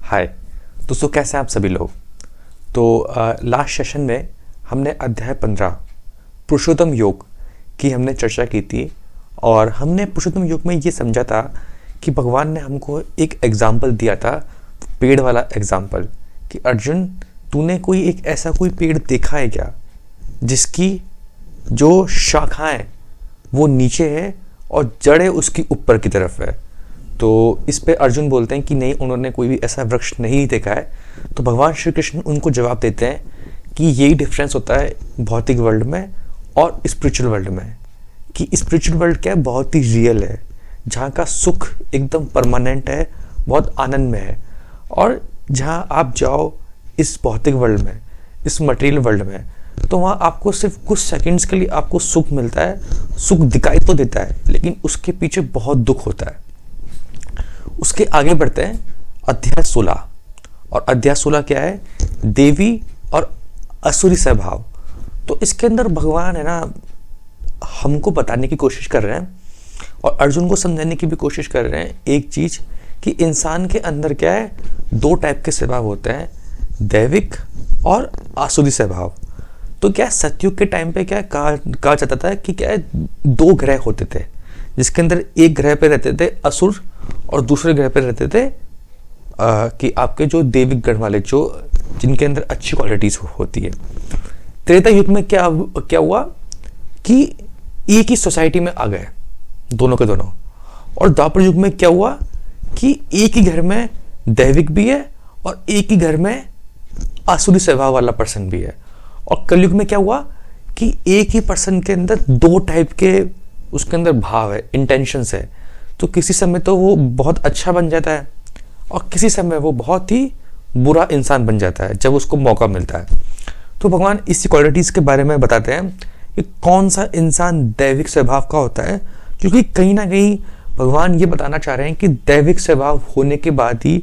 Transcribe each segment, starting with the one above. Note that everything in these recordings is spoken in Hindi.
हाय दोस्तों, कैसे हैं आप सभी लोग। तो लास्ट सेशन में हमने अध्याय 15 पुरुषोत्तम योग की हमने चर्चा की थी और हमने पुरुषोत्तम योग में ये समझा था कि भगवान ने हमको एक एग्जाम्पल दिया था, पेड़ वाला एग्जाम्पल, कि अर्जुन तूने कोई पेड़ देखा है क्या जिसकी जो शाखाएं वो नीचे है और जड़ें उसकी ऊपर की तरफ है। तो इस पे अर्जुन बोलते हैं कि नहीं, उन्होंने कोई भी ऐसा वृक्ष नहीं देखा है। तो भगवान श्री कृष्ण उनको जवाब देते हैं कि यही डिफरेंस होता है भौतिक वर्ल्ड में और स्पिरिचुअल वर्ल्ड में, कि स्पिरिचुअल वर्ल्ड क्या है, बहुत ही रियल है, जहाँ का सुख एकदम परमानेंट है, बहुत आनंद में है। और जहाँ आप जाओ इस भौतिक वर्ल्ड में, इस मटेरियल वर्ल्ड में, तो वहाँ आपको सिर्फ कुछ सेकंड्स के लिए आपको सुख मिलता है, सुख दिखाई तो देता है लेकिन उसके पीछे बहुत दुख होता है। उसके आगे बढ़ते हैं अध्याय 16, और अध्याय 16 क्या है, देवी और असुरी स्वभाव। तो इसके अंदर भगवान है ना, हमको बताने की कोशिश कर रहे हैं और अर्जुन को समझाने की भी कोशिश कर रहे हैं एक चीज, कि इंसान के अंदर क्या है, दो टाइप के स्वभाव होते हैं, दैविक और आसुरी स्वभाव। तो क्या सतयुग के टाइम पे क्या कहा जाता था कि क्या है, दो ग्रह होते थे, जिसके अंदर एक ग्रह पे रहते थे असुर और दूसरे ग्रह पे रहते थे कि आपके जो देविक गण वाले, जो जिनके अंदर अच्छी क्वालिटीज होती है। त्रेता युग में क्या हुआ कि एक ही सोसाइटी में आ गए दोनों के दोनों। और द्वापर युग में क्या हुआ कि एक ही घर में दैविक भी है और एक ही घर में आसुरी स्वभाव वाला पर्सन भी है। और कलयुग में क्या हुआ कि एक ही पर्सन के अंदर दो टाइप के उसके अंदर भाव है, इंटेंशंस है। तो किसी समय तो वो बहुत अच्छा बन जाता है और किसी समय वो बहुत ही बुरा इंसान बन जाता है जब उसको मौका मिलता है। तो भगवान इसी क्वालिटीज के बारे में बताते हैं कि कौन सा इंसान दैविक स्वभाव का होता है, क्योंकि कहीं ना कहीं भगवान ये बताना चाह रहे हैं कि दैविक स्वभाव होने के बाद ही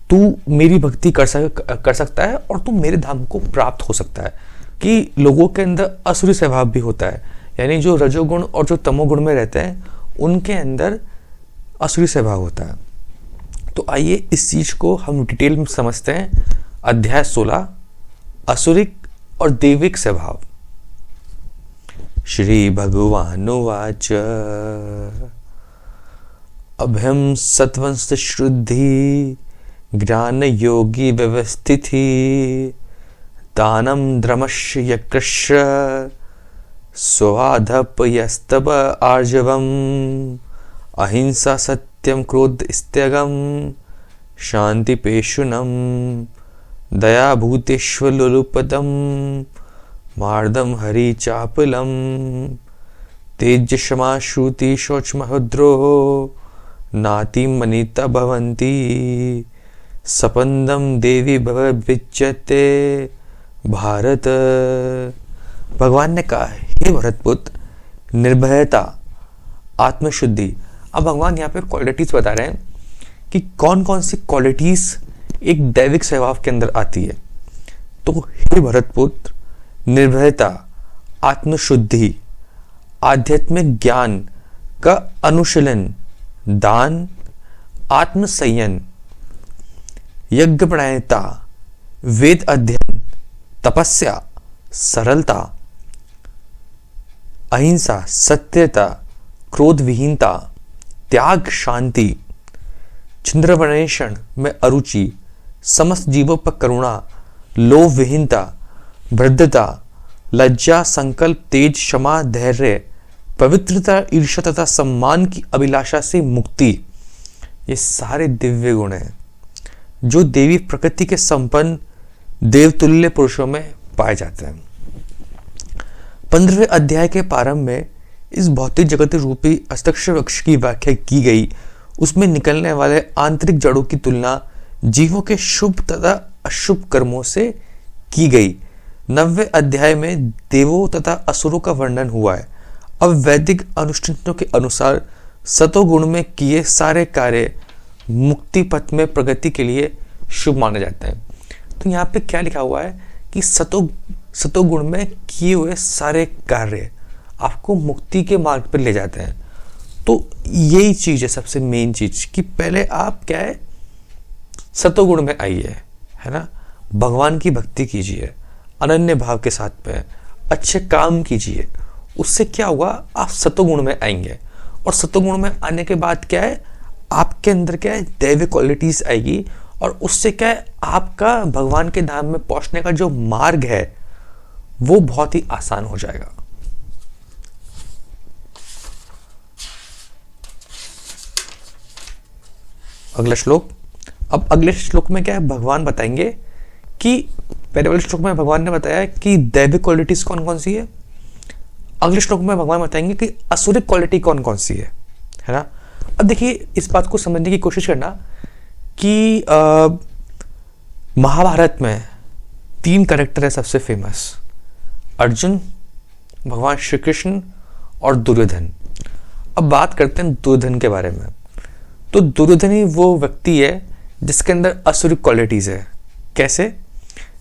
तू मेरी भक्ति कर सकता है और तू मेरे धाम को प्राप्त हो सकता है। कि लोगों के अंदर असुरी स्वभाव भी होता है, यानी जो रजोगुण और जो तमोगुण में रहते हैं उनके अंदर असुरी स्वभाव होता है। तो आइए इस चीज को हम डिटेल में समझते हैं। अध्याय 16 असुरिक और दैविक स्वभाव। श्री भगवानुवाच अभ्यम सत्वंश श्रुद्धि ज्ञान योगी व्यवस्थिति दानम द्रमश्य यकृष्य स्वाधपयस्तव आर्जवम अहिंसा सत्यम क्रोध स्त्यगम शांति पेशुनम दया भूतेष्वलुपदम मार्दम हरि चापलम तेज क्षमा श्रुति शौच महोद्रोह नाति मनीता भवंती सपंदम देवी भव विच्यते भारत। भगवान ने कहा, हे भरतपुत्र, निर्भयता, आत्मशुद्धि। अब भगवान यहाँ पे क्वालिटीज बता रहे हैं कि कौन कौन सी क्वालिटीज एक दैविक स्वभाव के अंदर आती है। तो हे भरतपुत्र, निर्भयता, आत्मशुद्धि, आध्यात्मिक ज्ञान का अनुशीलन, दान, आत्मसंयन, यज्ञपरायणता, वेद अध्ययन, तपस्या, सरलता, अहिंसा, सत्यता, क्रोध विहीनता, त्याग, शांति, चंद्रवनेषण में अरुचि, समस्त जीवों पर करुणा, लोभ विहीनता, वृद्धता, लज्जा, संकल्प, तेज, क्षमा, धैर्य, पवित्रता, ईर्ष्या तथा सम्मान की अभिलाषा से मुक्ति। ये सारे दिव्य गुण हैं जो देवी प्रकृति के संपन्न देवतुल्य पुरुषों में पाए जाते हैं। 15वें अध्याय के प्रारंभ में इस भौतिक जगत रूपी अस्तक्ष वृक्ष की व्याख्या की गई। उसमें निकलने वाले आंतरिक जड़ों की तुलना जीवों के शुभ तथा अशुभ कर्मों से की गई। 9वें अध्याय में देवों तथा असुरों का वर्णन हुआ है। अब वैदिक अनुष्ठानों के अनुसार सतोगुण में किए सारे कार्य मुक्ति पथ में प्रगति के लिए शुभ माने जाते हैं। तो यहाँ पे क्या लिखा हुआ है कि सतोगुण में किए हुए सारे कार्य आपको मुक्ति के मार्ग पर ले जाते हैं। तो यही चीज है सबसे मेन चीज, कि पहले आप क्या है, सतोगुण में आइए, है ना, भगवान की भक्ति कीजिए अनन्य भाव के साथ में, अच्छे काम कीजिए। उससे क्या होगा, आप सतोगुण में आएंगे, और सतोगुण में आने के बाद क्या है, आपके अंदर क्या है, दैवी क्वालिटीज आएगी, और उससे क्या है, आपका भगवान के धाम में पहुंचने का जो मार्ग है वो बहुत ही आसान हो जाएगा। अगला श्लोक। अब अगले श्लोक में क्या है, भगवान बताएंगे कि पहले वाले श्लोक में भगवान ने बताया कि दैविक क्वालिटीज कौन कौन सी है, अगले श्लोक में भगवान बताएंगे कि असुरिक क्वालिटी कौन कौन सी है ना। अब देखिए, इस बात को समझने की कोशिश करना कि महाभारत में 3 कैरेक्टर है सबसे फेमस, अर्जुन, भगवान श्री कृष्ण और दुर्योधन। अब बात करते हैं दुर्योधन के बारे में। तो दुर्योधन ही वो व्यक्ति है जिसके अंदर असुरिक क्वालिटीज है। कैसे?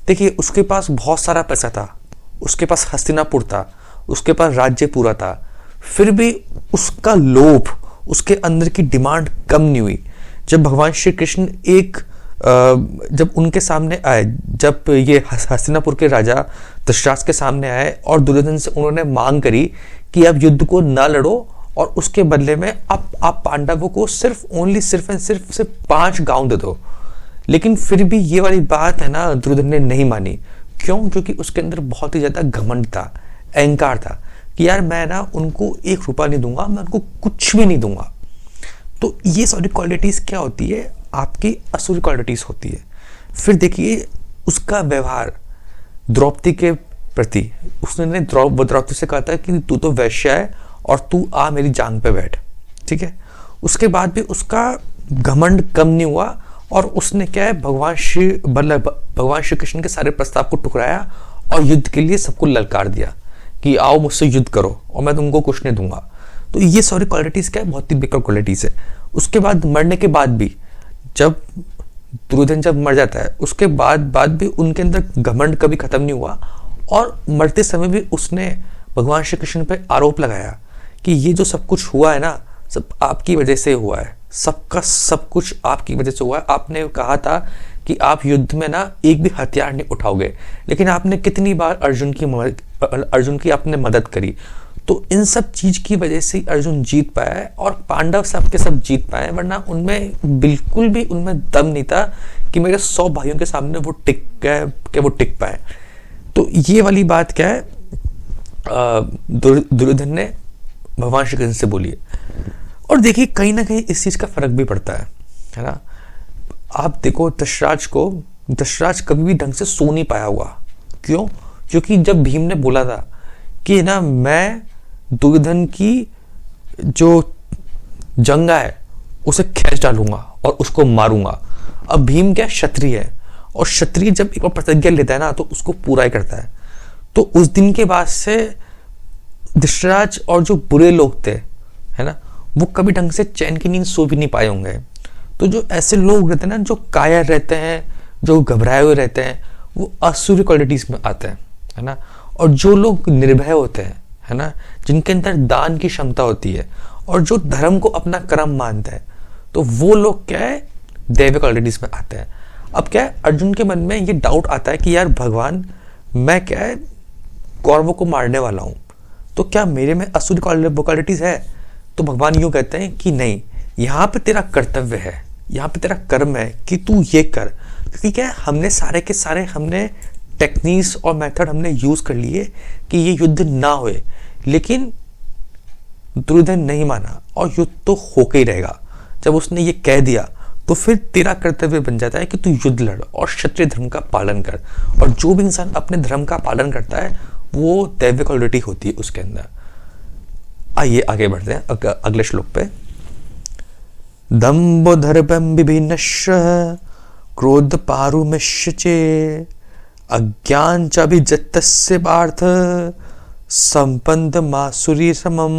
देखिए, उसके पास बहुत सारा पैसा था, उसके पास हस्तिनापुर था, उसके पास राज्य पूरा था, फिर भी उसका लोभ, उसके अंदर की डिमांड कम नहीं हुई। जब भगवान श्री कृष्ण जब उनके सामने आए, जब ये हस्तिनापुर के राजा दशरथ के सामने आए और दुर्योधन से उन्होंने मांग करी कि आप युद्ध को ना लड़ो और उसके बदले में आप पांडवों को सिर्फ 5 गांव दे दो, लेकिन फिर भी ये वाली बात है ना, दुर्योधन ने नहीं मानी। क्यों? क्योंकि उसके अंदर बहुत ही ज्यादा घमंड था, अहंकार था कि यार मैं ना उनको 1 रुपया नहीं दूंगा, मैं उनको कुछ भी नहीं दूंगा। तो ये सारी क्वालिटीज क्या होती है, आपकी असुर क्वालिटीज होती है। फिर देखिए उसका व्यवहार द्रौपदी के प्रति, उसने द्रौपदी से कहा था कि तू तो वैश्य है और तू आ मेरी जांग पे बैठ, ठीक है। उसके बाद भी उसका घमंड कम नहीं हुआ और उसने क्या है, भगवान श्री कृष्ण के सारे प्रस्ताव को ठुकराया और युद्ध के लिए सबको ललकार दिया कि आओ मुझसे युद्ध करो और मैं तुमको कुछ नहीं दूंगा। तो ये सारी क्वालिटीज क्या है, बहुत ही बेकार क्वालिटीज है। उसके बाद मरने के बाद भी, जब दुर्योधन जब मर जाता है उसके बाद भी उनके अंदर घमंड कभी खत्म नहीं हुआ और मरते समय भी उसने भगवान श्री कृष्ण पे आरोप लगाया कि ये जो सब कुछ हुआ है ना, सब आपकी वजह से हुआ है, सबका सब कुछ आपकी वजह से हुआ है। आपने कहा था कि आप युद्ध में ना एक भी हथियार नहीं उठाओगे, लेकिन आपने कितनी बार अर्जुन की आपने मदद करी। तो इन सब चीज की वजह से अर्जुन जीत पाया है और पांडव सब के सब जीत पाए, वरना उनमें बिल्कुल भी उनमें दम नहीं था कि मेरे 100 भाइयों के सामने वो टिक पाए। तो ये वाली बात क्या है, दुर्योधन ने भगवान श्री कृष्ण से बोली है। और देखिए कहीं ना कहीं इस चीज का फर्क भी पड़ता है ना। आप देखो दशराज कभी भी ढंग से सो नहीं पाया हुआ। क्यों? क्योंकि जब भीम ने बोला था कि ना मैं दुर्योधन की जो जंगा है उसे खींच डालूंगा और उसको मारूंगा। अब भीम क्या क्षत्रिय है और क्षत्रिय जब एक बार प्रतिज्ञा लेता है ना तो उसको पूरा ही करता है। तो उस दिन के बाद से दशराज और जो बुरे लोग थे, है ना, वो कभी ढंग से चैन की नींद सो भी नहीं पाए होंगे। तो जो ऐसे लोग रहते हैं ना, जो कायर रहते हैं, जो घबराए हुए रहते हैं, वो असुर क्वालिटीज में आते हैं, है ना। और जो लोग निर्भय होते हैं, है ना, जिनके अंदर दान की क्षमता होती है और जो धर्म को अपना कर्म मानते हैं, तो वो लोग क्या है, दैविक क्वालिटीज में आते हैं। अब क्या है, अर्जुन के मन में ये डाउट आता है कि यार भगवान, मैं क्या है कौरवों को मारने वाला हूं, तो क्या मेरे में असुर क्वालिटीज है? तो भगवान यूं कहते हैं कि नहीं, यहाँ पे तेरा कर्तव्य है, यहाँ पे तेरा कर्म है कि तू ये कर। क्योंकि क्या है, हमने सारे के सारे हमने टेक्निक्स और मेथड हमने यूज कर लिए कि ये युद्ध ना होए, लेकिन दुर्योधन नहीं माना और युद्ध तो होके ही रहेगा। जब उसने ये कह दिया तो फिर तेरा कर्तव्य बन जाता है कि तू युद्ध लड़ और क्षत्रिय धर्म का पालन कर। और जो भी इंसान अपने धर्म का पालन करता है वो दैविक क्वालिटी होती है उसके अंदर। आइए आगे बढ़ते हैं अगले श्लोक पे। दम्भो दर्पं विभिन्नश्च क्रोध पारुमिश्चे अज्ञान च अभिजतस्य पार्थ संपन्न मासुरी समम।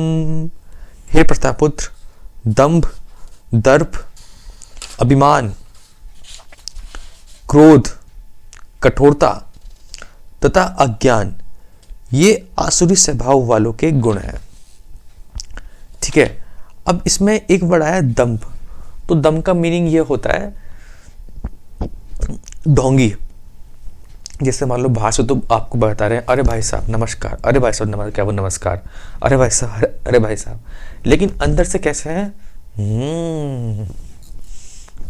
हे प्रतापुत्र, दंभ, दर्प, अभिमान, क्रोध, कठोरता तथा अज्ञान, ये आसुरी स्वभाव वालों के गुण हैं। ठीक है। अब इसमें एक वर्ड आया दंभ। तो दंभ का मीनिंग ये होता है ढोंगी, जैसे मान लो बाहर से तो आपको बता रहे हैं अरे भाई साहब नमस्कार, अरे भाई साहब नमस्कार, क्या वो नमस्कार, अरे भाई साहब, अरे भाई साहब, लेकिन अंदर से कैसे हैं,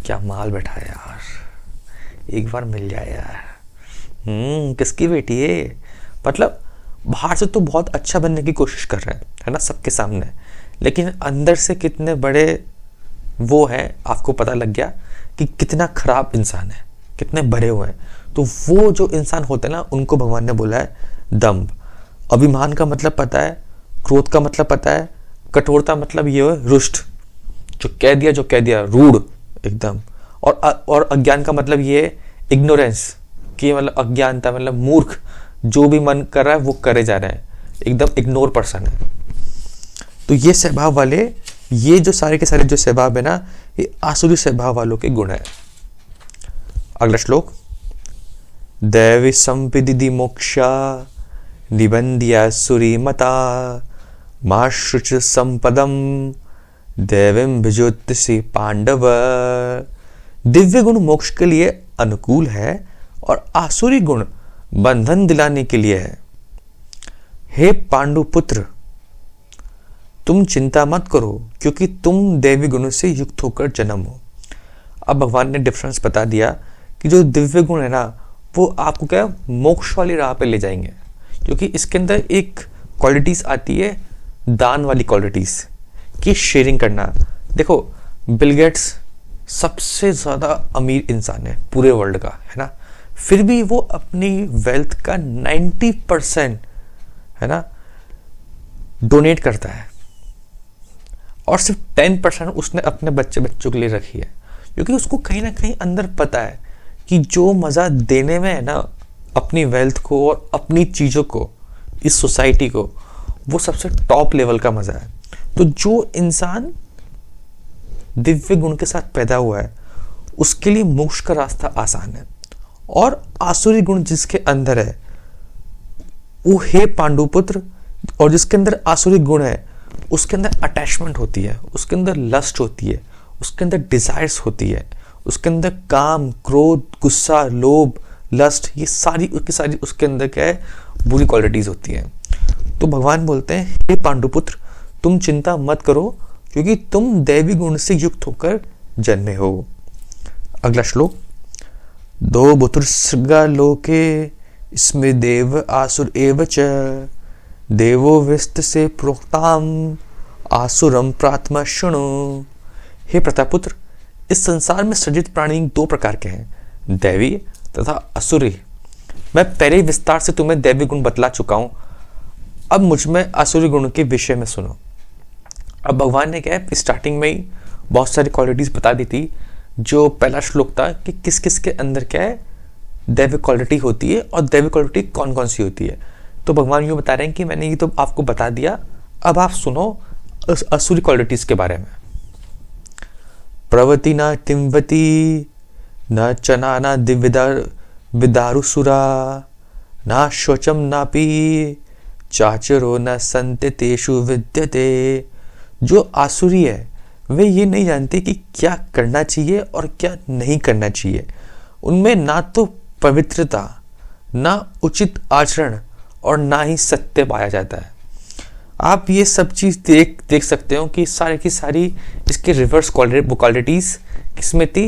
क्या माल बैठा है यार, एक बार मिल जाए यार, किसकी बेटी है। मतलब बाहर से तो बहुत अच्छा बनने की कोशिश कर रहे हैं, है ना, सबके सामने, लेकिन अंदर से कितने बड़े वो है, आपको पता लग गया कि कितना खराब इंसान है, कितने भरे हुए हैं। तो वो जो इंसान होते हैं ना, उनको भगवान ने बोला है दम्भ। अभिमान का मतलब पता है, क्रोध का मतलब पता है, कठोरता मतलब ये है रुष्ट, जो कह दिया रूढ़ एकदम। और अज्ञान का मतलब ये है इग्नोरेंस, कि मतलब अज्ञानता मतलब मूर्ख, जो भी मन कर रहा है वो करे जा रहे हैं, एकदम इग्नोर पर्सन है। तो ये स्वभाव वाले, ये जो सारे के सारे जो स्वभाव है ना, ये आसुरी स्वभाव वालों के गुण है। अगला श्लोक, दैवी संपिदिति मोक्षा निबंध्या सुरी मता माशुच संपदम दैवम भिजोत्सी पांडव। दिव्य गुण मोक्ष के लिए अनुकूल है और आसुरी गुण बंधन दिलाने के लिए है। हे पांडुपुत्र, तुम चिंता मत करो क्योंकि तुम दैवी गुणों से युक्त होकर जन्म हो। अब भगवान ने डिफरेंस बता दिया कि जो दिव्य गुण है ना, वो आपको क्या मोक्ष वाली राह पे ले जाएंगे, क्योंकि इसके अंदर एक क्वालिटीज आती है दान वाली क्वालिटीज की, शेयरिंग करना। देखो बिल गेट्स सबसे ज्यादा अमीर इंसान है पूरे वर्ल्ड का, है ना, फिर भी वो अपनी वेल्थ का 90% है ना डोनेट करता है, और सिर्फ 10% उसने अपने बच्चों के लिए रखी है, क्योंकि उसको कहीं ना कहीं अंदर पता है कि जो मज़ा देने में है ना, अपनी वेल्थ को और अपनी चीज़ों को, इस सोसाइटी को, वो सबसे टॉप लेवल का मज़ा है। तो जो इंसान दिव्य गुण के साथ पैदा हुआ है, उसके लिए मोक्ष का रास्ता आसान है। और आसुरी गुण जिसके अंदर है, वो हे पांडुपुत्र, और जिसके अंदर आसुरी गुण है, उसके अंदर अटैचमेंट होती है, उसके अंदर लस्ट होती है, उसके अंदर डिजायर्स होती है, उसके अंदर काम, क्रोध, गुस्सा, लोभ, लस्ट, ये सारी उसके अंदर क्या है, बुरी क्वालिटीज होती हैं। तो भगवान बोलते हैं हे पांडुपुत्र, तुम चिंता मत करो क्योंकि तुम दैवी गुण से युक्त होकर जन्मे हो। अगला श्लोक, दो बुतुर्सृगा लोके इसमें देव आसुर एवच देवो विस्त से प्रोक्ताम आसुरम प्रात्मा शुणु। हे प्रतापुत्र, इस संसार में सृजित प्राणी दो प्रकार के हैं, दैवी तथा असुरी। मैं पहले विस्तार से तुम्हें दैवी गुण बतला चुका हूं, अब मुझ में असुरी गुण के विषय में सुनो। अब भगवान ने क्या है, स्टार्टिंग में ही बहुत सारी क्वालिटीज बता दी थी। जो पहला श्लोक था कि किस किस के अंदर क्या है दैविक क्वालिटी होती है और दैविक क्वालिटी कौन कौन सी होती है। तो भगवान यूँ बता रहे हैं कि मैंने ये तो आपको बता दिया, अब आप सुनो उस असुरी क्वालिटीज के बारे में। प्रवति न तिम्वती न चना न विदारुसुरा न शोचम नापी चाचरो न संते तेषु विद्यते। जो आसुरी है वे ये नहीं जानते कि क्या करना चाहिए और क्या नहीं करना चाहिए। उनमें ना तो पवित्रता, ना उचित आचरण और ना ही सत्य पाया जाता है। आप ये सब चीज़ देख सकते हो कि सारी की सारी इसके रिवर्स क्वालिटीज़ किसमें थी,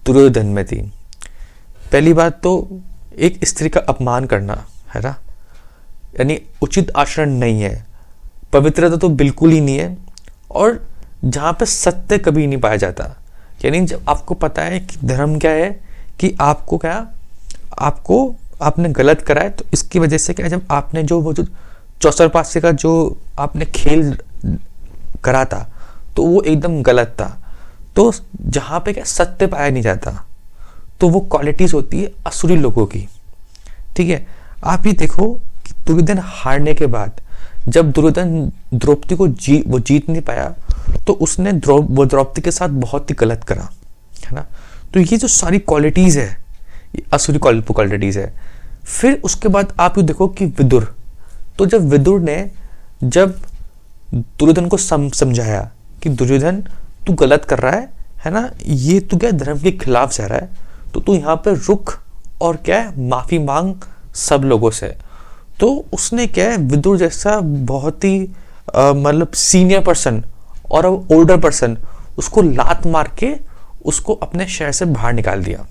दुर्योधन में थी। पहली बात तो एक स्त्री का अपमान करना है ना, यानी उचित आचरण नहीं है, पवित्रता तो बिल्कुल ही नहीं है, और जहाँ पे सत्य कभी नहीं पाया जाता। यानी जब आपको पता है कि धर्म क्या है, कि आपने गलत करा है, तो इसकी वजह से क्या, जब आपने जो चौसरपासे का जो आपने खेल करा था तो वो एकदम गलत था। तो जहाँ पे क्या सत्य पाया नहीं जाता, तो वो क्वालिटीज होती है असुरी लोगों की। ठीक है, आप ये देखो कि दुर्योधन हारने के बाद जब दुर्योधन द्रौपदी को जीत नहीं पाया, तो उसने द्रौपदी के साथ बहुत ही गलत करा, है ना। तो ये जो सारी क्वालिटीज है, ये असुरी क्वालिटीज है। फिर उसके बाद आप ये देखो कि विदुर, तो जब विदुर ने जब दुर्योधन को समझाया कि दुर्योधन तू गलत कर रहा है ना, ये तू क्या धर्म के खिलाफ जा रहा है, तो तू यहाँ पे रुक और क्या है, माफी मांग सब लोगों से। तो उसने क्या है, विदुर जैसा बहुत ही मतलब सीनियर पर्सन और ओल्डर पर्सन, उसको लात मार के उसको अपने शहर से बाहर निकाल दिया।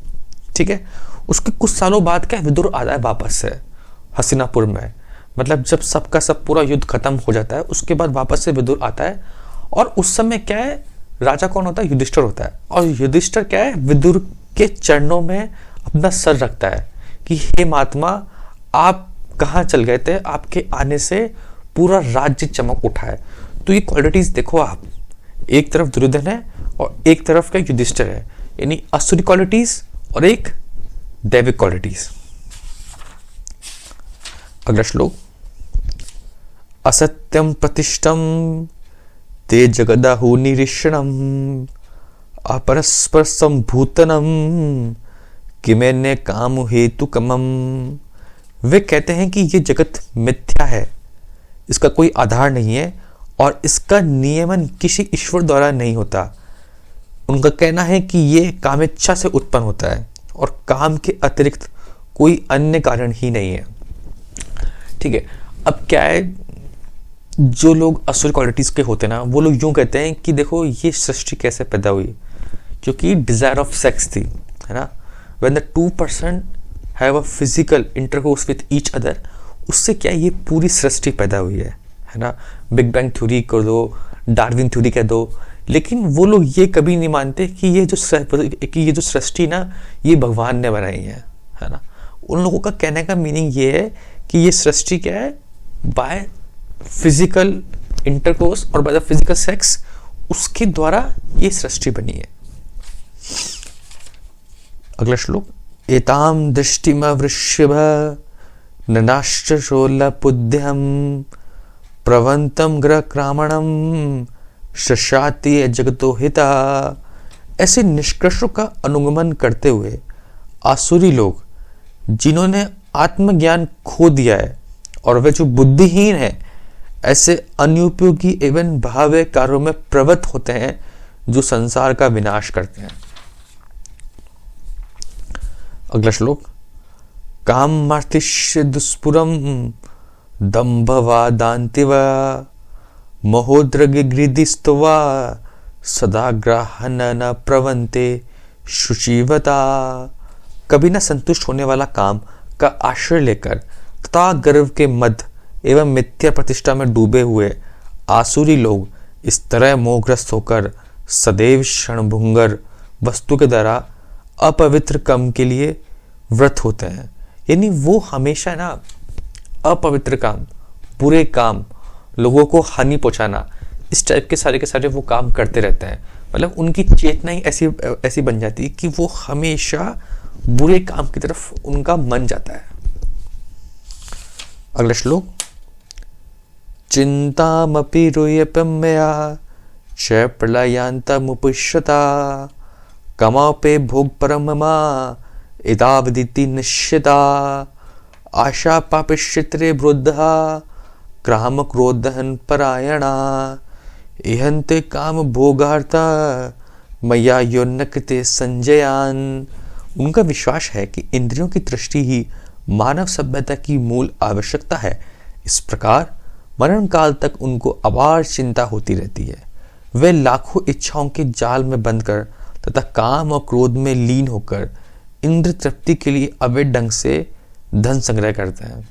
ठीक है, उसके कुछ सालों बाद क्या विदुर आता है वापस से हस्तिनापुर में, मतलब जब सबका सब पूरा युद्ध खत्म हो जाता है उसके बाद वापस से विदुर आता है। और उस समय क्या है, राजा कौन होता है, युधिष्ठिर होता है। और युधिष्ठिर क्या है, विदुर के चरणों में अपना सर रखता है कि हे महात्मा, आप कहाँ चल गए थे, आपके आने से पूरा राज्य चमक उठा है। तो ये क्वालिटीज देखो आप, एक तरफ दुर्योधन है और एक तरफ का युधिष्ठिर है, यानी असुरी क्वालिटीज और एक दैविक क्वालिटीज। अगला श्लोक, असत्यम प्रतिष्ठम ते जगदाहु निरीक्षणम अपरस्पर संभूतनम किमेन्य काम हेतु कमम। वे कहते हैं कि ये जगत मिथ्या है, इसका कोई आधार नहीं है और इसका नियमन किसी ईश्वर द्वारा नहीं होता। उनका कहना है कि ये कामेच्छा से उत्पन्न होता है और काम के अतिरिक्त कोई अन्य कारण ही नहीं है। ठीक है, अब क्या है, जो लोग असुर क्वालिटीज के होते हैं ना, वो लोग यूं कहते हैं कि देखो ये सृष्टि कैसे पैदा हुई, क्योंकि डिजायर ऑफ सेक्स थी, है ना। When the 2% have a physical intercourse with each other, उससे क्या ये पूरी सृष्टि पैदा हुई है ना। बिग बैंग थ्योरी कर दो, डार्विन थ्योरी कह दो, लेकिन वो लोग ये कभी नहीं मानते कि ये जो सृष्टि ना, ये भगवान ने बनाई है ना। उन लोगों का कहने का मीनिंग ये है कि ये सृष्टि क्या है, बाय फिजिकल इंटरकोर्स और बाय द फिजिकल सेक्स, उसके द्वारा ये सृष्टि बनी है। अगला श्लोक, एताम दृष्टिम वृषभ ननाश्च शोलपुद्यम प्रवंतम ग्रह क्रामणम शशाति जगतो हिता। ऐसे निष्कर्षों का अनुगमन करते हुए आसुरी लोग, जिन्होंने आत्मज्ञान खो दिया है और वे जो बुद्धिहीन है, ऐसे अनुपयोगी एवं भाव्य कार्यों में प्रवृत्त होते हैं जो संसार का विनाश करते हैं। अगला श्लोक, कामार्थिष्य दुष्पुरम दंभवादांतिवा महोद्रगृदिस्तवा सदा ग्राहन न प्रवंते शुचिवता। कभी न संतुष्ट होने वाला काम का आश्रय लेकर तथा गर्व के मद एवं मिथ्या प्रतिष्ठा में डूबे हुए आसुरी लोग इस तरह मोहग्रस्त होकर सदैव क्षणभंगुर वस्तु के द्वारा अपवित्र कर्म के लिए व्रत होते हैं। यानी वो हमेशा ना अपवित्र काम, बुरे काम, लोगों को हानि पहुंचाना, इस टाइप के सारे वो काम करते रहते हैं। मतलब उनकी चेतना ही ऐसी बन जाती है कि वो हमेशा बुरे काम की तरफ उनका मन जाता है। अगला श्लोक, चिंतामपि रूयपम्या च प्रलयांतमुपश्यता कमापे भोग परममा एतावदिति निश्चिता आशा पापिश्चित्रे वृद्धा क्राम क्रोधहन परायणा इहन्ते काम भोगार्था मया योन्नकते संजयान। उनका विश्वास है कि इंद्रियों की दृष्टि ही मानव सभ्यता की मूल आवश्यकता है। इस प्रकार मरण काल तक उनको अपार चिंता होती रहती है। वे लाखों इच्छाओं के जाल में बंद कर तथा काम और क्रोध में लीन होकर इंद्र तृप्ति के लिए अवैध ढंग से धन संग्रह करते हैं।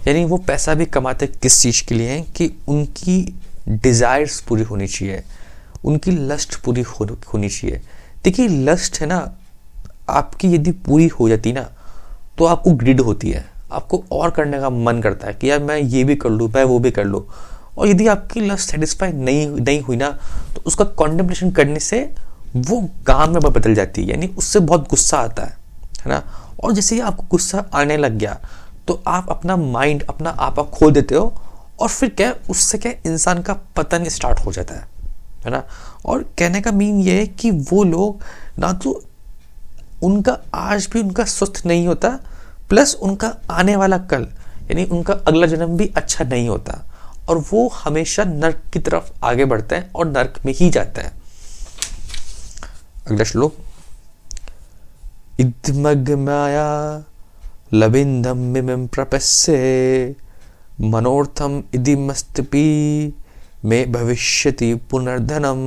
यानी वो पैसा भी कमाते किस चीज के लिए है कि उनकी डिजायर्स पूरी होनी चाहिए, उनकी लस्ट पूरी होनी चाहिए। देखिए लस्ट है ना, आपकी यदि पूरी हो जाती ना तो आपको ग्रिड होती है, आपको और करने का मन करता है कि यार मैं ये भी कर लूँ, मैं वो भी कर लूँ। और यदि आपकी लस्ट सेटिस्फाई नहीं हुई ना तो उसका कॉन्टेम्पलेशन करने से वो काम में बदल जाती है, यानी उससे बहुत गुस्सा आता है ना। और जैसे ही आपको गुस्सा आने लग गया तो आप अपना माइंड, अपना आपा खोल देते हो और फिर क्या उससे क्या इंसान का पतन स्टार्ट हो जाता है ना। और कहने का मीन ये है कि वो लोग ना तो उनका आज भी उनका स्वस्थ नहीं होता, प्लस उनका आने वाला कल यानी उनका अगला जन्म भी अच्छा नहीं होता और वो हमेशा नर्क की तरफ आगे बढ़ते हैं और नर्क में ही जाते हैं। अगला श्लोक, इदमग्माया लबिंदम मिमं प्रपस्ये मनोर्थम इदिमस्तपि मे भविष्यति पुनर्धनम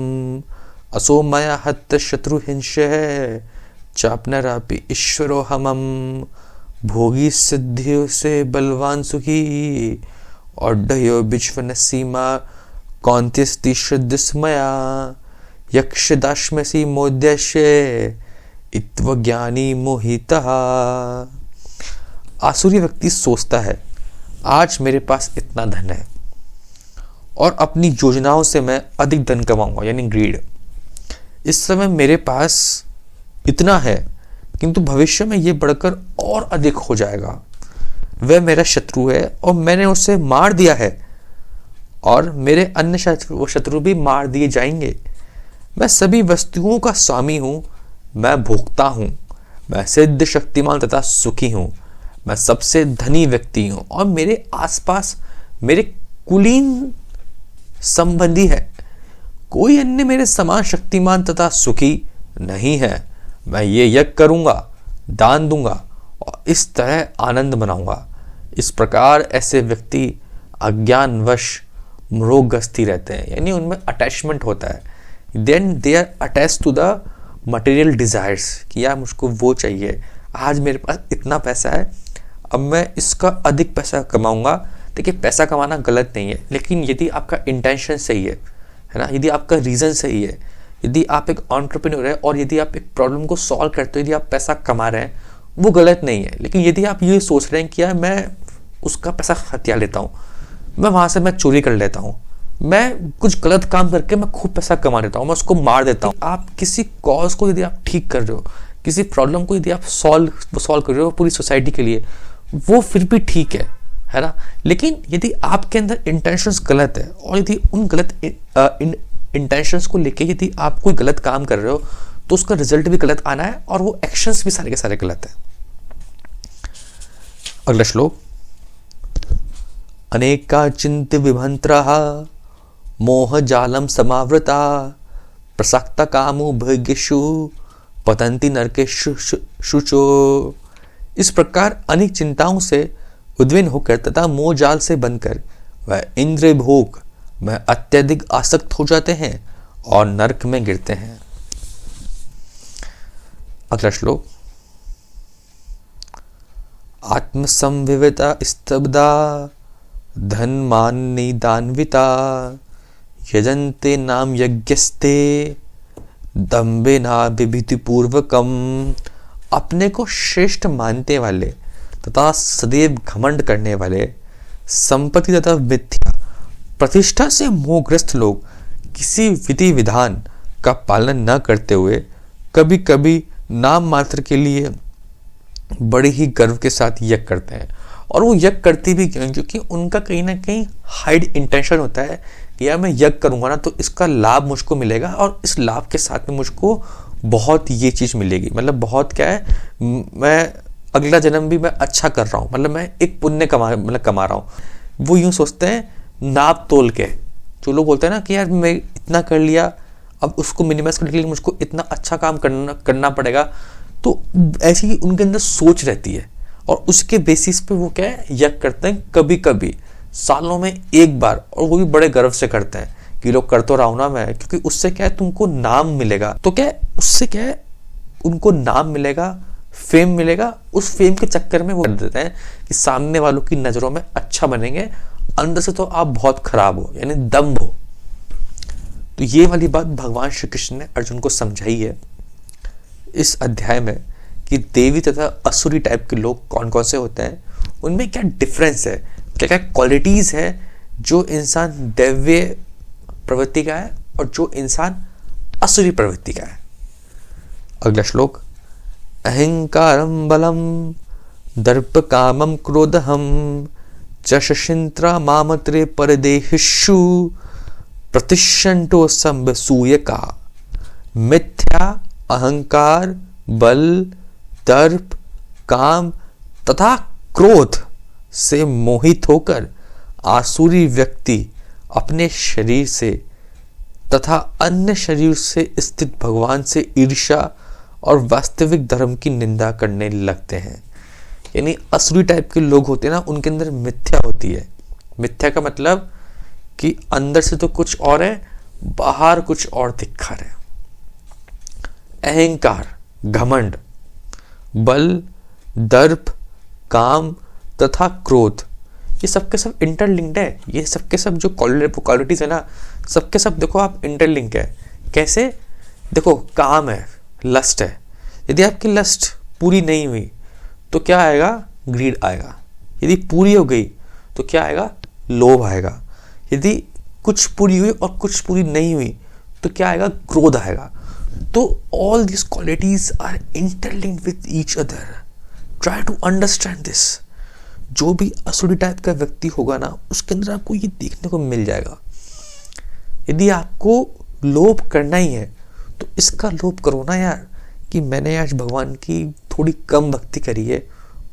असो मया हत शत्रुहिंसः चापनरापि ईश्वरो हमम भोगी सिद्धियों से बलवान सुखी औड्ढयो विश्वन सीमा कौंत्यस्ति श्रद्धस्मया यक्षदाश्मसि मोद्यश्य इत्वज्ञानी मोहितः। आसुरी व्यक्ति सोचता है आज मेरे पास इतना धन है और अपनी योजनाओं से मैं अधिक धन कमाऊंगा, यानी ग्रीड। इस समय मेरे पास इतना है किंतु भविष्य में ये बढ़कर और अधिक हो जाएगा। वह मेरा शत्रु है और मैंने उसे मार दिया है और मेरे अन्य शत्रु भी मार दिए जाएंगे। मैं सभी वस्तुओं का स्वामी हूं, मैं भोक्ता हूं, मैं सिद्ध शक्तिमान तथा सुखी हूं, मैं सबसे धनी व्यक्ति हूं और मेरे आसपास मेरे कुलीन संबंधी है। कोई अन्य मेरे समान शक्तिमान तथा सुखी नहीं है। मैं ये यज्ञ करूंगा, दान दूंगा और इस तरह आनंद मनाऊंगा। इस प्रकार ऐसे व्यक्ति अज्ञानवश मोहग्रस्ती रहते हैं, यानी उनमें अटैचमेंट होता है। Then they are attach to the material desires कि यार मुझको वो चाहिए, आज मेरे पास इतना पैसा है, अब मैं इसका अधिक पैसा कमाऊंगा। देखिए पैसा कमाना गलत नहीं है, लेकिन यदि आपका इंटेंशन सही है ना, यदि आपका रीज़न सही है, यदि आप एक एंटरप्रेन्योर है और यदि आप एक प्रॉब्लम को सॉल्व करते हो, यदि आप पैसा कमा रहे हैं, वो गलत नहीं है। लेकिन यदि आप ये सोच रहे हैं कि यार मैं उसका पैसा हथिया लेता हूँ, मैं वहाँ से मैं चोरी कर लेता हूँ, मैं कुछ गलत काम करके मैं खूब पैसा कमा लेता हूँ, मैं उसको मार देता हूँ। आप किसी कॉज को यदि आप ठीक कर रहे हो, किसी प्रॉब्लम को यदि आप सॉल्व कर रहे हो पूरी सोसाइटी के लिए, वो फिर भी ठीक है ना। लेकिन यदि आपके अंदर इंटेंशंस गलत है और यदि उन गलत इंटेंशंस को लेके यदि आप कोई गलत काम कर रहे हो तो उसका रिजल्ट भी गलत आना है और वो एक्शंस भी सारे के सारे गलत है। अगला श्लोक। अनेका चिंत विभंत्रः मोह जालम समावृता प्रसक्ता कामो भोगेषु पतंती नरकेषु शुचो। इस प्रकार अनेक चिंताओं से उद्विग्न होकर तथा मोह जाल से बनकर वह इंद्रिय भोग में अत्यधिक आसक्त हो जाते हैं और नरक में गिरते हैं। अगला श्लोक। आत्मसंविता स्तब्धा धनमान निदान्विता यजन्ते नाम यज्ञस्ते दम्भेना विभूति पूर्वकम। अपने को श्रेष्ठ मानते वाले तथा सदैव घमंड करने वाले, संपत्ति तथा मिथ्या प्रतिष्ठा से मोहग्रस्त लोग किसी विधि विधान का पालन न करते हुए कभी कभी नाम मात्र के लिए बड़े ही गर्व के साथ यज्ञ करते हैं। और वो यज्ञ करते भी क्यों? क्योंकि उनका कहीं ना कहीं हाइड इंटेंशन होता है कि यार मैं यज्ञ करूंगा ना तो इसका लाभ मुझको मिलेगा और इस लाभ के साथ में मुझको बहुत ये चीज़ मिलेगी। मतलब बहुत क्या है, मैं अगला जन्म भी मैं अच्छा कर रहा हूँ, मतलब मैं एक पुण्य कमा रहा हूँ। वो यूँ सोचते हैं नाप तोल के। जो लोग बोलते हैं ना कि यार मैं इतना कर लिया, अब उसको मिनिमाइज करने के लिए मुझको इतना अच्छा काम करना पड़ेगा, तो ऐसी ही उनके अंदर सोच रहती है और उसके बेसिस पे वो क्या है यज्ञ करते हैं। कभी कभी सालों में एक बार, और वो भी बड़े गर्व से करते हैं कि लोग कर तो रहा हूं ना मैं, क्योंकि उससे क्या है तुमको नाम मिलेगा। तो क्या है उससे क्या है उनको नाम मिलेगा, फेम मिलेगा। उस फेम के चक्कर में वो कर देते हैं कि सामने वालों की नजरों में अच्छा बनेंगे, अंदर से तो आप बहुत खराब हो, यानी दम्भ हो। तो ये वाली बात भगवान श्री कृष्ण ने अर्जुन को समझाई है इस अध्याय में कि देवी तथा असुरी टाइप के लोग कौन कौन से होते हैं, उनमें क्या डिफरेंस है, क्या क्या क्वालिटीज है जो इंसान दैव्य प्रवृत्ति का है और जो इंसान असुरी प्रवृत्ति का है। अगला श्लोक। अहंकारम बलम दर्प कामम क्रोधहम चशिंत्रा मामत्रे परदेहिषु प्रतिशंटो संबसूयका। मिथ्या, अहंकार, बल, दर्प, काम तथा क्रोध से मोहित होकर आसुरी व्यक्ति अपने शरीर से तथा अन्य शरीर से स्थित भगवान से ईर्ष्या और वास्तविक धर्म की निंदा करने लगते हैं। यानी असुरी टाइप के लोग होते हैं ना, उनके अंदर मिथ्या होती है। मिथ्या का मतलब कि अंदर से तो कुछ और है, बाहर कुछ और दिखा रहे। अहंकार, घमंड, बल, दर्प, काम तथा क्रोध, ये सबके सब इंटरलिंक्ड है। ये सबके सब जो क्वालिटीज है ना, सबके सब देखो आप इंटरलिंक है। कैसे? देखो, काम है, लस्ट है। यदि आपकी लस्ट पूरी नहीं हुई तो क्या आएगा? ग्रीड आएगा। यदि पूरी हो गई तो क्या आएगा? लोभ आएगा। यदि कुछ पूरी हुई और कुछ पूरी नहीं हुई तो क्या आएगा? क्रोध आएगा। तो all this qualities are interlinked with each other. Try to understand this. जो भी असुरी टाइप का व्यक्ति होगा ना, उसके अंदर आपको ये देखने को मिल जाएगा। यदि आपको लोभ करना ही है तो इसका लोभ करो ना यार, कि मैंने आज भगवान की थोड़ी कम भक्ति करी है,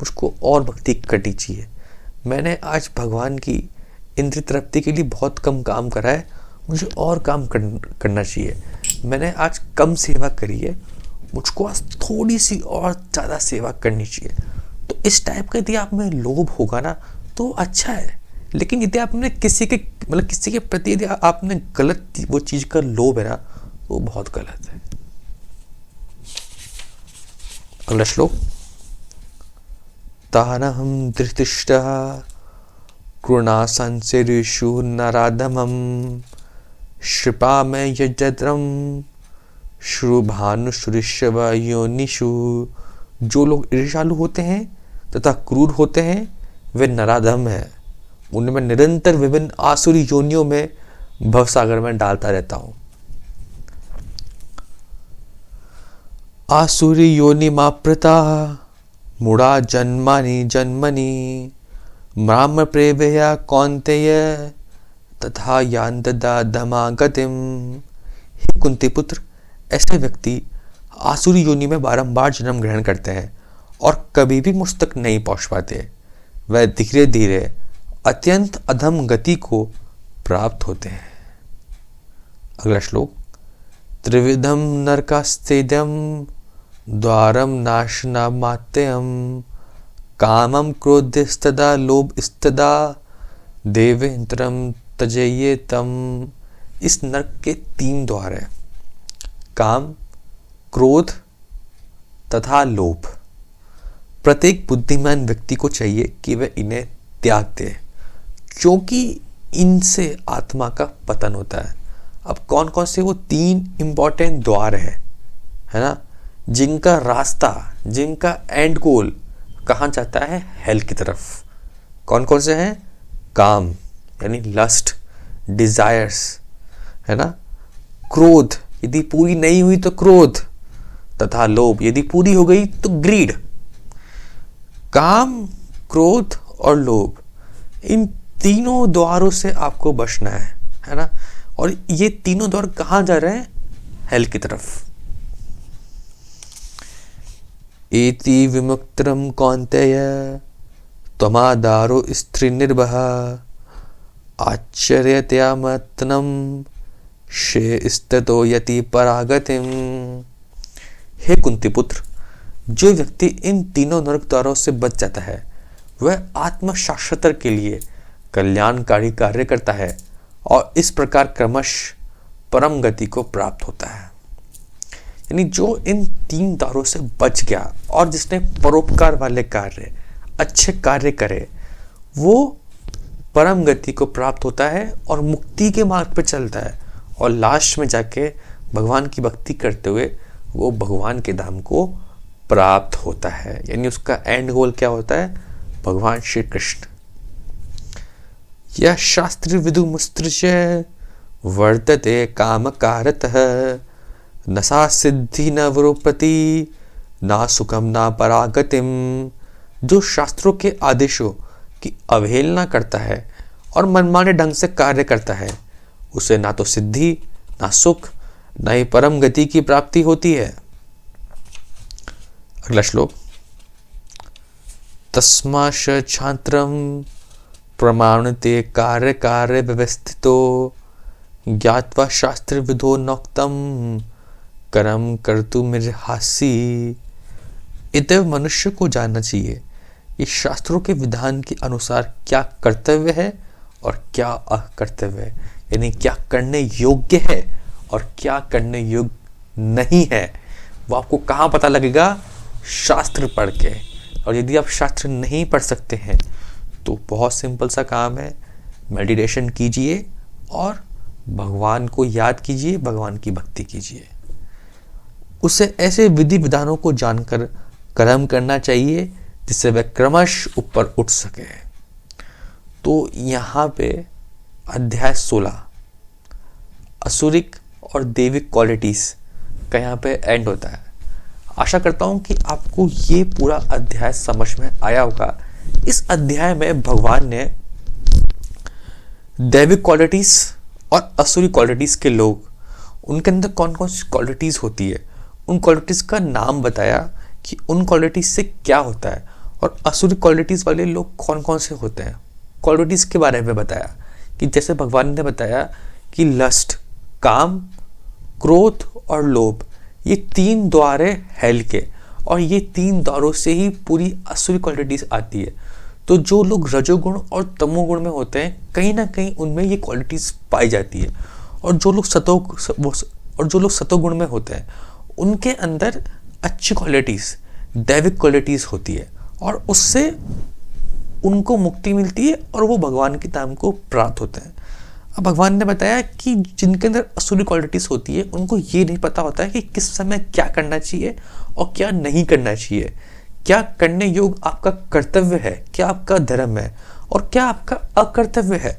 मुझको और भक्ति करनी चाहिए। मैंने आज भगवान की इंद्रिय तृप्ति के लिए बहुत कम काम करा है, मुझे और काम करना चाहिए। मैंने आज कम सेवा करी है, मुझको आज थोड़ी सी और ज़्यादा सेवा करनी चाहिए। तो इस टाइप का यदि आप में लोभ होगा ना तो अच्छा है। लेकिन यदि आपने किसी के प्रति यदि आपने गलत वो चीज़ का लोभ है ना, वो बहुत गलत है। अगला श्लोक। तानहं धृतिष्ठः कृणासंसिरिषु नराधमं श्रिपामे यजत्रं श्रुभानुषुरिष्व योनिषु। जो लोग ईर्ष्यालु होते हैं तथा क्रूर होते हैं वे नराधम हैं। उन्हें मैं निरंतर विभिन्न आसुरी योनियों में भवसागर में डालता रहता हूं। आसुरी योनि माप्रता मूढ़ा जन्मानि जन्मनि म्राम प्रेभया कौन्तेय तथा यान्तदा धमागतिम। हे कुंती पुत्र, ऐसे व्यक्ति आसुरी योनि में बारंबार जन्म ग्रहण करते हैं और कभी भी मुझ तक नहीं पहुंच पाते। वह धीरे धीरे अत्यंत अधम गति को प्राप्त होते हैं। अगला श्लोक। त्रिविधम नरकास्तेदम द्वारम नाशनामात्यम कामम क्रोधस्तदा लोभस्तदा देवेंद्रम तजेयेतम। इस नरक के 3 द्वार हैं, काम, क्रोध तथा लोभ। प्रत्येक बुद्धिमान व्यक्ति को चाहिए कि वह इन्हें त्याग दे, क्योंकि इनसे आत्मा का पतन होता है। अब कौन कौन से वो 3 इंपॉर्टेंट द्वार है ना, जिनका रास्ता, जिनका एंड गोल कहाँ जाता है? हेल की तरफ। कौन कौन से हैं? काम यानी लस्ट, डिजायर्स, है ना। क्रोध, यदि पूरी नहीं हुई तो क्रोध, तथा लोभ, यदि पूरी हो गई तो ग्रीड। काम, क्रोध और लोभ, इन तीनों द्वारों से आपको बचना है ना। और ये तीनों द्वार कहां जा रहे हैं? हेल की तरफ। एति विमुक्तरम कौन्तेय त्वमादारो स्त्री निर्भः आश्चर्यत्यामत्नम शेस्ततो यति परागतिम। हे कुंती पुत्र, जो व्यक्ति इन तीनों नरक द्वारों से बच जाता है वह आत्म साक्षात्कार के लिए कल्याणकारी कार्य करता है और इस प्रकार क्रमश परम गति को प्राप्त होता है। यानी जो इन 3 द्वारों से बच गया और जिसने परोपकार वाले कार्य, अच्छे कार्य करे, वो परम गति को प्राप्त होता है और मुक्ति के मार्ग पे चलता है। और लास्ट में जाके भगवान की भक्ति करते हुए वो भगवान के धाम को प्राप्त होता है। यानी उसका एंड गोल क्या होता है? भगवान श्री कृष्ण। यह शास्त्र विदु मुस्त्रिय वर्तते कामकारतः न सा सिद्धि न वरोपति ना सुखम ना परागतिम। जो शास्त्रों के आदेशों की अवहेलना करता है और मनमाने ढंग से कार्य करता है, उसे ना तो सिद्धि, ना सुख, ना ही परम गति की प्राप्ति होती है। अगला श्लोक। तस्माश छात्रम प्रमाणते कार्य कार्य व्यवस्थितो ज्ञात्वा शास्त्र विधो नोक्तम कर्म कर तू मेरे हासी। इतव मनुष्य को जानना चाहिए कि शास्त्रों के विधान के अनुसार क्या कर्तव्य है और क्या अकर्तव्य है, यानी क्या करने योग्य है और क्या करने योग्य नहीं है। वो आपको कहाँ पता लगेगा? शास्त्र पढ़ के। और यदि आप शास्त्र नहीं पढ़ सकते हैं तो बहुत सिंपल सा काम है, मेडिटेशन कीजिए और भगवान को याद कीजिए, भगवान की भक्ति कीजिए। उसे ऐसे विधि विधानों को जानकर कर्म करना चाहिए जिससे वह क्रमश ऊपर उठ सके। तो यहाँ पे अध्याय 16 असुरिक और दैविक क्वालिटीज का यहाँ पे एंड होता है। आशा करता हूँ कि आपको ये पूरा अध्याय समझ में आया होगा। इस अध्याय में भगवान ने दैविक क्वालिटीज और असुरी क्वालिटीज के लोग, उनके अंदर कौन कौन सी क्वालिटीज होती है, उन क्वालिटीज का नाम बताया कि उन क्वालिटीज से क्या होता है, और असुरी क्वालिटीज वाले लोग कौन कौन से होते हैं, क्वालिटीज के बारे में बताया। कि जैसे भगवान ने बताया कि लस्ट, काम, क्रोध और लोभ, ये 3 द्वार है हेल के, और ये 3 द्वारों से ही पूरी असुरी क्वालिटीज आती है। तो जो लोग रजोगुण और तमोगुण में होते हैं, कहीं ना कहीं उनमें ये क्वालिटीज पाई जाती है। और जो लोग सतोगुण में होते हैं, उनके अंदर अच्छी क्वालिटीज, दैविक क्वालिटीज होती है, और उससे उनको मुक्ति मिलती है और वो भगवान के धाम को प्राप्त होते हैं। अब भगवान ने बताया कि जिनके अंदर असुरी क्वालिटीज होती है, उनको ये नहीं पता होता है कि किस समय क्या करना चाहिए और क्या नहीं करना चाहिए, क्या करने योग आपका कर्तव्य है, क्या आपका धर्म है और क्या आपका अकर्तव्य है।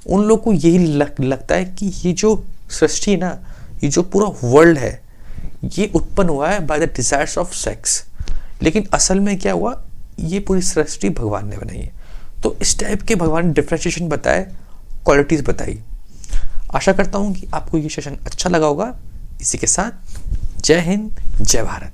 उन लोगों को यही लगता है कि ये जो सृष्टि है ना, ये जो पूरा वर्ल्ड है, ये उत्पन्न हुआ है by the desires of sex. लेकिन असल में क्या हुआ, ये पूरी सृष्टि भगवान ने बनाई है। तो इस टाइप के भगवान ने डिफरेंशिएशन बताए, क्वालिटीज बताई। आशा करता हूँ कि आपको ये सेशन अच्छा लगा होगा। इसी के साथ जय हिंद, जय भारत।